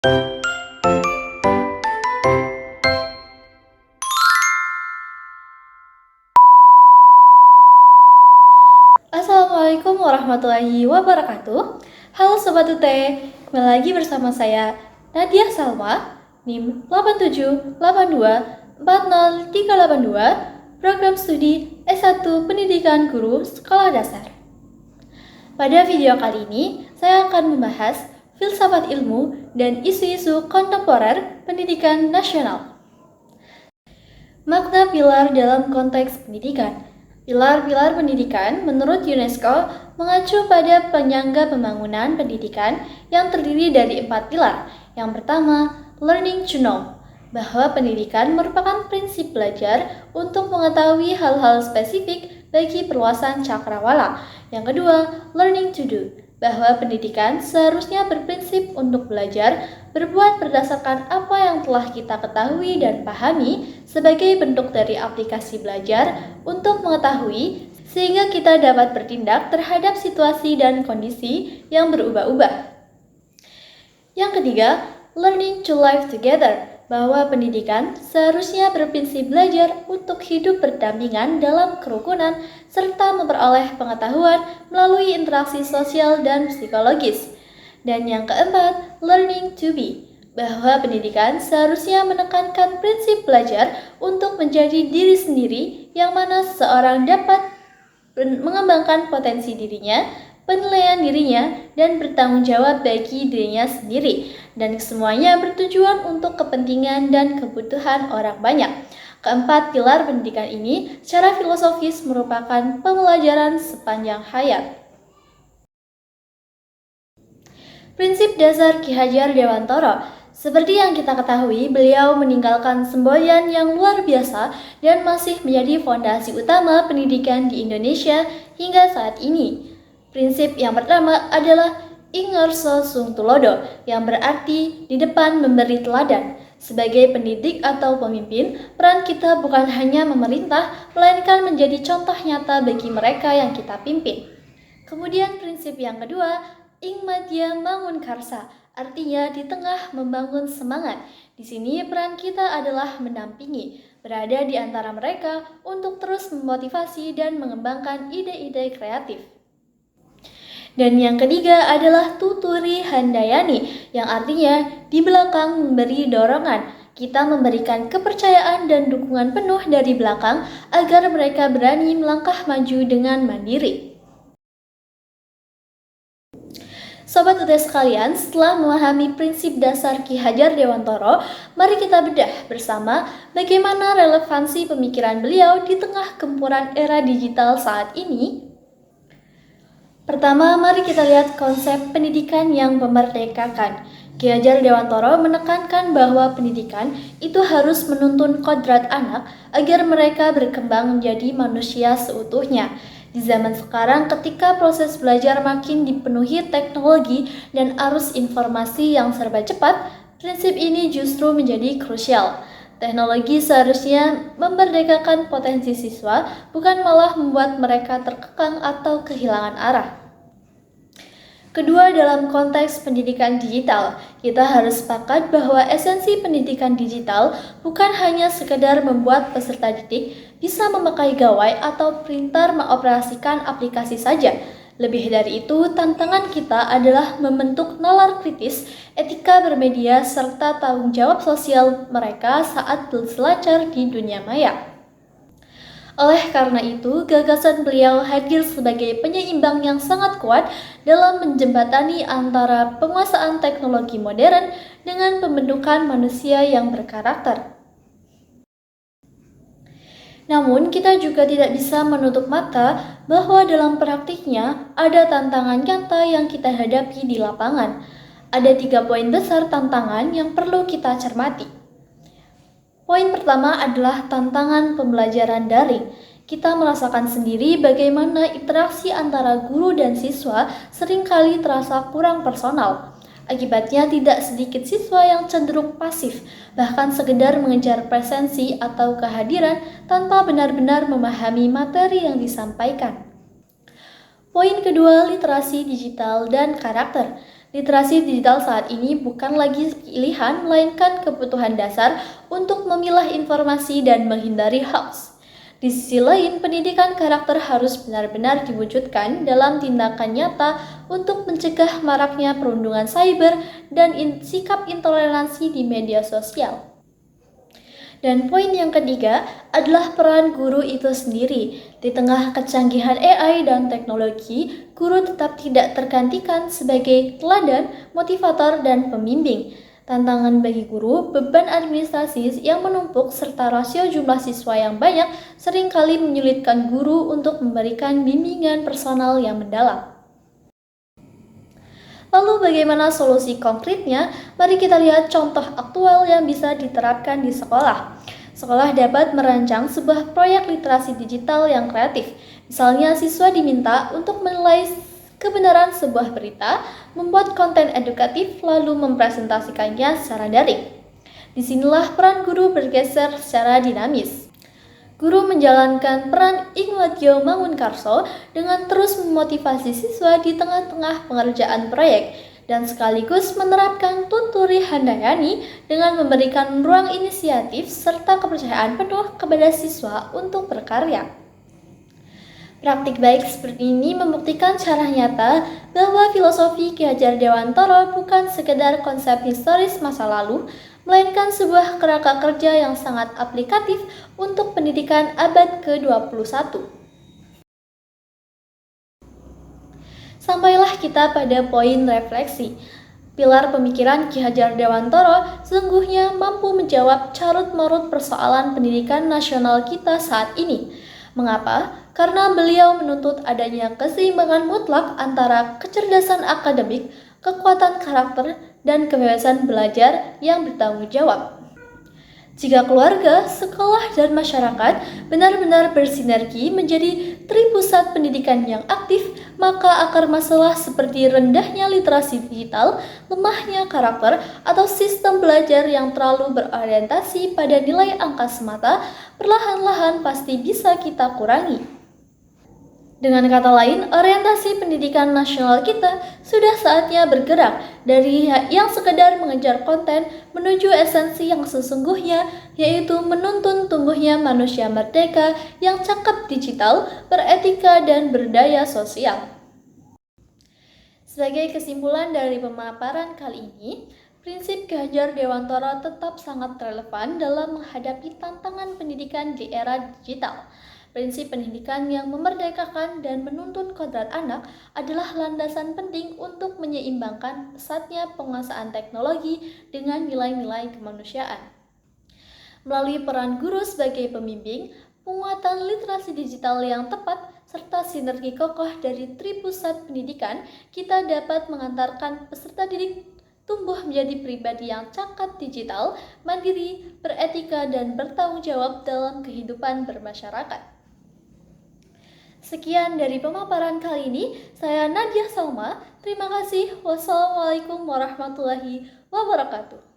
Assalamualaikum warahmatullahi wabarakatuh. Halo Sobat UT, kembali lagi bersama saya Nadia Salma, NIM 8782403882, program studi S1 Pendidikan Guru Sekolah Dasar. Pada video kali ini, saya akan membahas filsafat ilmu dan isu-isu kontemporer pendidikan nasional. Makna pilar dalam konteks pendidikan. Pilar-pilar pendidikan menurut UNESCO mengacu pada penyangga pembangunan pendidikan yang terdiri dari 4 pilar. Yang pertama, learning to know, bahwa pendidikan merupakan prinsip belajar untuk mengetahui hal-hal spesifik bagi perluasan cakrawala. Yang kedua, learning to do, bahwa pendidikan seharusnya berprinsip untuk belajar, berbuat berdasarkan apa yang telah kita ketahui dan pahami sebagai bentuk dari aplikasi belajar untuk mengetahui sehingga kita dapat bertindak terhadap situasi dan kondisi yang berubah-ubah. Yang ketiga, learning to live together, bahwa pendidikan seharusnya berprinsip belajar untuk hidup berdampingan dalam kerukunan serta memperoleh pengetahuan melalui interaksi sosial dan psikologis. Dan yang keempat, learning to be, bahwa pendidikan seharusnya menekankan prinsip belajar untuk menjadi diri sendiri yang mana seseorang dapat mengembangkan potensi dirinya, penilaian dirinya, dan bertanggung jawab bagi dirinya sendiri. Dan semuanya bertujuan untuk kepentingan dan kebutuhan orang banyak. Keempat pilar pendidikan ini secara filosofis merupakan pembelajaran sepanjang hayat. Prinsip dasar Ki Hajar Dewantara. Seperti yang kita ketahui, beliau meninggalkan semboyan yang luar biasa dan masih menjadi fondasi utama pendidikan di Indonesia hingga saat ini. Prinsip yang pertama adalah Ingarso Sung Tulodo, yang berarti di depan memberi teladan. Sebagai pendidik atau pemimpin, peran kita bukan hanya memerintah, melainkan menjadi contoh nyata bagi mereka yang kita pimpin. Kemudian prinsip yang kedua, Ing Madya Mangun Karsa, artinya di tengah membangun semangat. Di sini peran kita adalah mendampingi, berada di antara mereka untuk terus memotivasi dan mengembangkan ide-ide kreatif. Dan yang ketiga adalah tuturi handayani, yang artinya di belakang memberi dorongan. Kita memberikan kepercayaan dan dukungan penuh dari belakang agar mereka berani melangkah maju dengan mandiri. Sobat UT sekalian, setelah memahami prinsip dasar Ki Hajar Dewantara, mari kita bedah bersama bagaimana relevansi pemikiran beliau di tengah gempuran era digital saat ini. Pertama, mari kita lihat konsep pendidikan yang memerdekakan. Ki Hajar Dewantara menekankan bahwa pendidikan itu harus menuntun kodrat anak agar mereka berkembang menjadi manusia seutuhnya. Di zaman sekarang, ketika proses belajar makin dipenuhi teknologi dan arus informasi yang serba cepat, prinsip ini justru menjadi krusial. Teknologi seharusnya memerdekakan potensi siswa, bukan malah membuat mereka terkekang atau kehilangan arah. Kedua, dalam konteks pendidikan digital, kita harus sepakat bahwa esensi pendidikan digital bukan hanya sekedar membuat peserta didik bisa memakai gawai atau printer mengoperasikan aplikasi saja. Lebih dari itu, tantangan kita adalah membentuk nalar kritis, etika bermedia, serta tanggung jawab sosial mereka saat berselancar di dunia maya. Oleh karena itu, gagasan beliau hadir sebagai penyeimbang yang sangat kuat dalam menjembatani antara penguasaan teknologi modern dengan pembentukan manusia yang berkarakter. Namun, kita juga tidak bisa menutup mata bahwa dalam praktiknya ada tantangan nyata yang kita hadapi di lapangan. Ada 3 poin besar tantangan yang perlu kita cermati. Poin pertama adalah tantangan pembelajaran daring. Kita merasakan sendiri bagaimana interaksi antara guru dan siswa seringkali terasa kurang personal. Akibatnya tidak sedikit siswa yang cenderung pasif, bahkan sekedar mengejar presensi atau kehadiran tanpa benar-benar memahami materi yang disampaikan. Poin kedua, literasi digital dan karakter. Literasi digital saat ini bukan lagi pilihan, melainkan kebutuhan dasar untuk memilah informasi dan menghindari hoax. Di sisi lain, pendidikan karakter harus benar-benar diwujudkan dalam tindakan nyata untuk mencegah maraknya perundungan cyber dan sikap intoleransi di media sosial. Dan poin yang ketiga adalah peran guru itu sendiri. Di tengah kecanggihan AI dan teknologi, guru tetap tidak tergantikan sebagai teladan, motivator, dan pembimbing. Tantangan bagi guru, beban administrasi yang menumpuk, serta rasio jumlah siswa yang banyak seringkali menyulitkan guru untuk memberikan bimbingan personal yang mendalam. Lalu bagaimana solusi konkretnya? Mari kita lihat contoh aktual yang bisa diterapkan di sekolah. Sekolah dapat merancang sebuah proyek literasi digital yang kreatif. Misalnya, siswa diminta untuk menilai kebenaran sebuah berita, membuat konten edukatif, lalu mempresentasikannya secara daring. Disinilah peran guru bergeser secara dinamis. Guru menjalankan peran Igmatio Mangunkarso dengan terus memotivasi siswa di tengah-tengah pengerjaan proyek dan sekaligus menerapkan Tuturi Handayani dengan memberikan ruang inisiatif serta kepercayaan penuh kepada siswa untuk berkarya. Praktik baik seperti ini membuktikan secara nyata bahwa filosofi Ki Hajar Dewantara bukan sekedar konsep historis masa lalu, melainkan sebuah kerangka kerja yang sangat aplikatif untuk pendidikan abad ke-21. Sampailah kita pada poin refleksi. Pilar pemikiran Ki Hajar Dewantara sesungguhnya mampu menjawab carut-marut persoalan pendidikan nasional kita saat ini. Mengapa? Karena beliau menuntut adanya keseimbangan mutlak antara kecerdasan akademik, kekuatan karakter, dan kebebasan belajar yang bertanggung jawab. Jika keluarga, sekolah, dan masyarakat benar-benar bersinergi menjadi tripusat pendidikan yang aktif, maka akar masalah seperti rendahnya literasi digital, lemahnya karakter, atau sistem belajar yang terlalu berorientasi pada nilai angka semata, perlahan-lahan pasti bisa kita kurangi. Dengan kata lain, orientasi pendidikan nasional kita sudah saatnya bergerak dari yang sekedar mengejar konten menuju esensi yang sesungguhnya, yaitu menuntun tumbuhnya manusia merdeka yang cakap digital, beretika, dan berdaya sosial. Sebagai kesimpulan dari pemaparan kali ini, prinsip Ki Hajar Dewantara tetap sangat relevan dalam menghadapi tantangan pendidikan di era digital. Prinsip pendidikan yang memerdekakan dan menuntun kodrat anak adalah landasan penting untuk menyeimbangkan pesatnya penguasaan teknologi dengan nilai-nilai kemanusiaan. Melalui peran guru sebagai pembimbing, penguatan literasi digital yang tepat, serta sinergi kokoh dari tripusat pendidikan, kita dapat mengantarkan peserta didik tumbuh menjadi pribadi yang cakap digital, mandiri, beretika, dan bertanggung jawab dalam kehidupan bermasyarakat. Sekian dari pemaparan kali ini, saya Nadia Salma. Terima kasih. Wassalamualaikum warahmatullahi wabarakatuh.